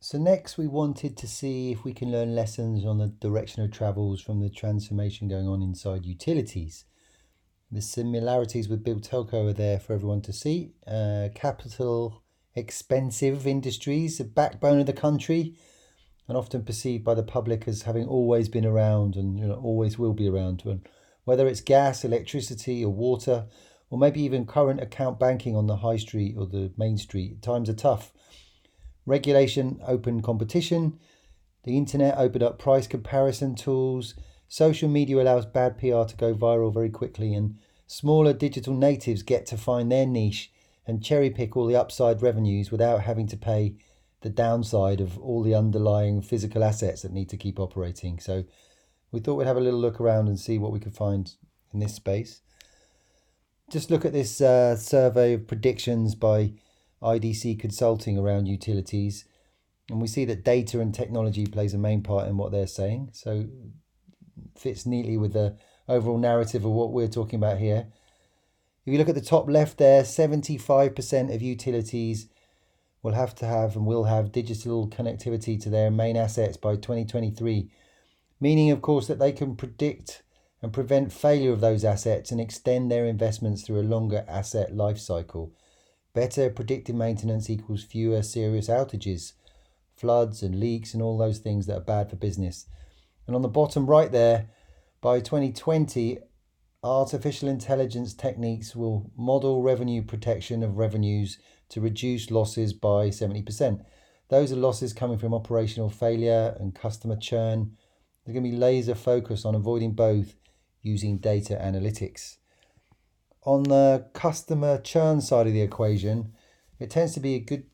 So next we wanted to see if we can learn lessons on the direction of travels from the transformation going on inside utilities. The similarities with Bill Telco are there for everyone to see. Capital expensive industries, the backbone of the country, and often perceived by the public as having always been around and always will be around. And whether it's gas, electricity, or water, or maybe even current account banking on the high street or the main street, times are tough. Regulation opened competition. The internet opened up price comparison tools. Social media allows bad PR to go viral very quickly, and smaller digital natives get to find their niche and cherry pick all the upside revenues without having to pay the downside of all the underlying physical assets that need to keep operating. So we thought we'd have a little look around and see what we could find in this space. Just look at this survey of predictions by IDC Consulting around utilities, and we see that data and technology plays a main part in what they're saying. So fits neatly with the overall narrative of what we're talking about here. If you look at the top left there, 75% of utilities will have digital connectivity to their main assets by 2023, meaning of course that they can predict and prevent failure of those assets and extend their investments through a longer asset life cycle. Better predictive maintenance equals fewer serious outages, floods and leaks and all those things that are bad for business. And on the bottom right there, by 2020, artificial intelligence techniques will model revenue protection of revenues to reduce losses by 70%. Those are losses coming from operational failure and customer churn. They're going to be laser focused on avoiding both using data analytics. On the customer churn side of the equation, it tends to be a good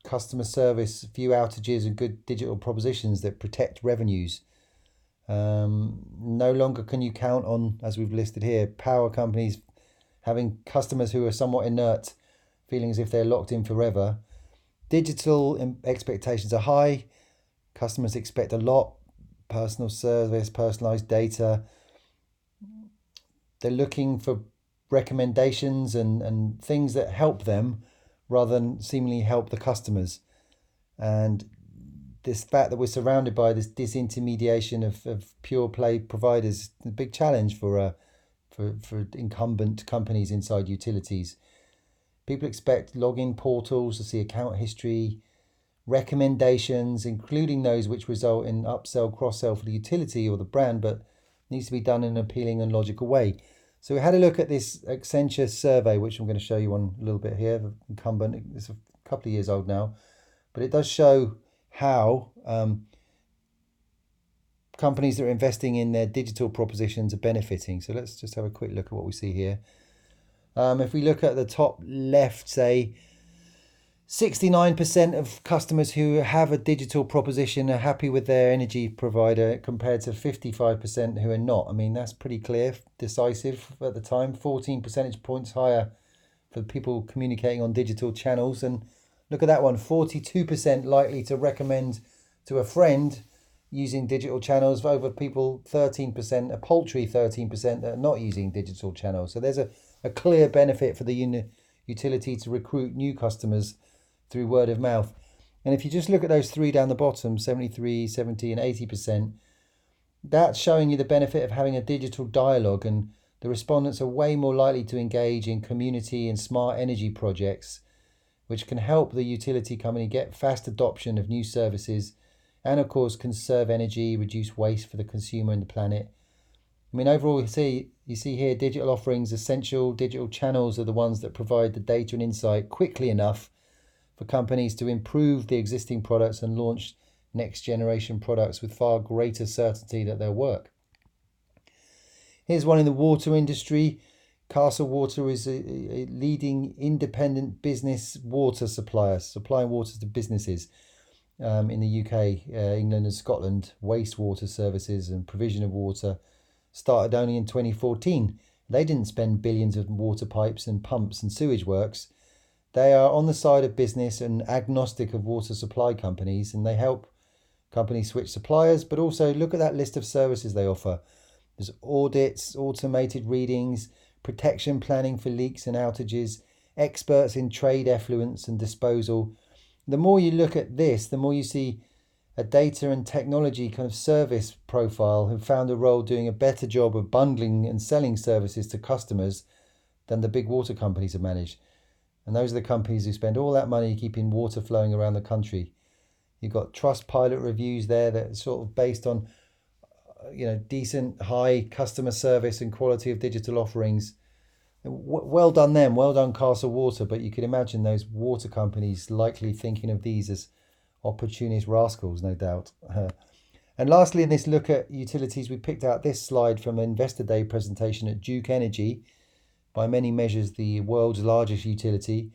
customer service, few outages and good digital propositions that protect revenues. No longer can you count on, as we've listed here, power companies having customers who are somewhat inert, feeling as if they're locked in forever. Digital expectations are high. Customers expect a lot, personal service, personalized data. They're looking for recommendations and things that help them rather than seemingly help the customers. And this fact that we're surrounded by this disintermediation of pure play providers is a big challenge for incumbent companies inside utilities. People expect login portals to see account history, recommendations, including those which result in upsell, cross-sell for the utility or the brand, but needs to be done in an appealing and logical way. So we had a look at this Accenture survey, which I'm going to show you on a little bit here, the incumbent. It's a couple of years old now, but it does show how companies that are investing in their digital propositions are benefiting. So let's just have a quick look at what we see here. If we look at the top left, say 69% of customers who have a digital proposition are happy with their energy provider compared to 55% who are not. I mean, that's pretty clear, decisive at the time. 14 percentage points higher for people communicating on digital channels. And look at that one, 42% likely to recommend to a friend using digital channels over people 13%, a paltry 13% that are not using digital channels. So there's a clear benefit for the utility to recruit new customers through word of mouth. And if you just look at those three down the bottom, 73, 70 and 80%, that's showing you the benefit of having a digital dialogue, and the respondents are way more likely to engage in community and smart energy projects, which can help the utility company get fast adoption of new services and of course conserve energy, reduce waste for the consumer and the planet. I mean, overall, you see here digital offerings, essential digital channels are the ones that provide the data and insight quickly enough for companies to improve the existing products and launch next generation products with far greater certainty that they'll work. Here's one in the water industry. Castle Water is a leading independent business water supplier, supplying water to businesses in the UK, England and Scotland. Wastewater services and provision of water started only in 2014. They didn't spend billions of water pipes and pumps and sewage works. They are on the side of business and agnostic of water supply companies, and they help companies switch suppliers, but also look at that list of services they offer. There's audits, automated readings, protection planning for leaks and outages, experts in trade effluents and disposal. the more you look at this, the more you see a data and technology kind of service profile who found a role doing a better job of bundling and selling services to customers than the big water companies have managed. And those are the companies who spend all that money keeping water flowing around the country. You've got Trustpilot reviews there that are sort of based on, decent, high customer service and quality of digital offerings. Well done them, well done Castle Water, but you can imagine those water companies likely thinking of these as opportunist rascals, no doubt. And lastly, in this look at utilities, we picked out this slide from an Investor Day presentation at Duke Energy, by many measures the world's largest utility.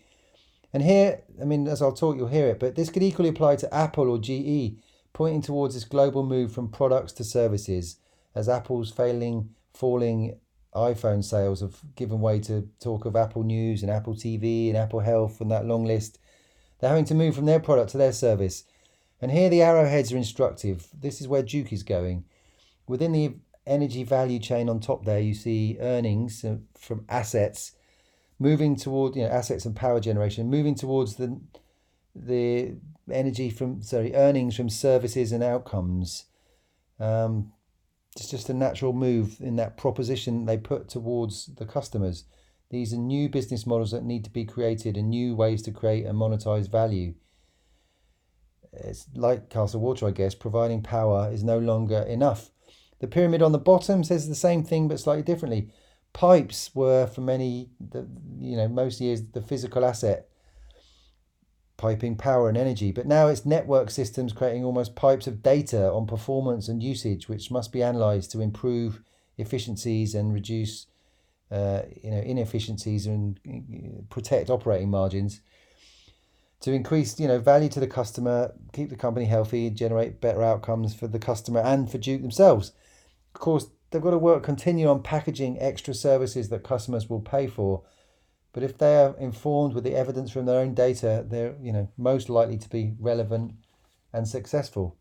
And here, as I'll talk, you'll hear it, but this could equally apply to Apple or GE, pointing towards this global move from products to services, as Apple's falling iPhone sales have given way to talk of Apple News and Apple TV and Apple Health and that long list. They're having to move from their product to their service. And here the arrowheads are instructive. This is where Duke is going. Within the energy value chain on top there, you see earnings from assets moving toward, assets and power generation, moving towards the earnings from services and outcomes. It's just a natural move in that proposition they put towards the customers. These are new business models that need to be created and new ways to create and monetize value. It's like Castle Water, I guess. Providing power is no longer enough. The pyramid on the bottom says the same thing but slightly differently. Pipes were for most years the physical asset, piping power and energy, but now it's network systems creating almost pipes of data on performance and usage, which must be analysed to improve efficiencies and reduce inefficiencies and protect operating margins, to increase value to the customer, keep the company healthy, generate better outcomes for the customer and for Duke themselves. Of course, they've got to continue on packaging extra services that customers will pay for. But if they are informed with the evidence from their own data, they're most likely to be relevant and successful.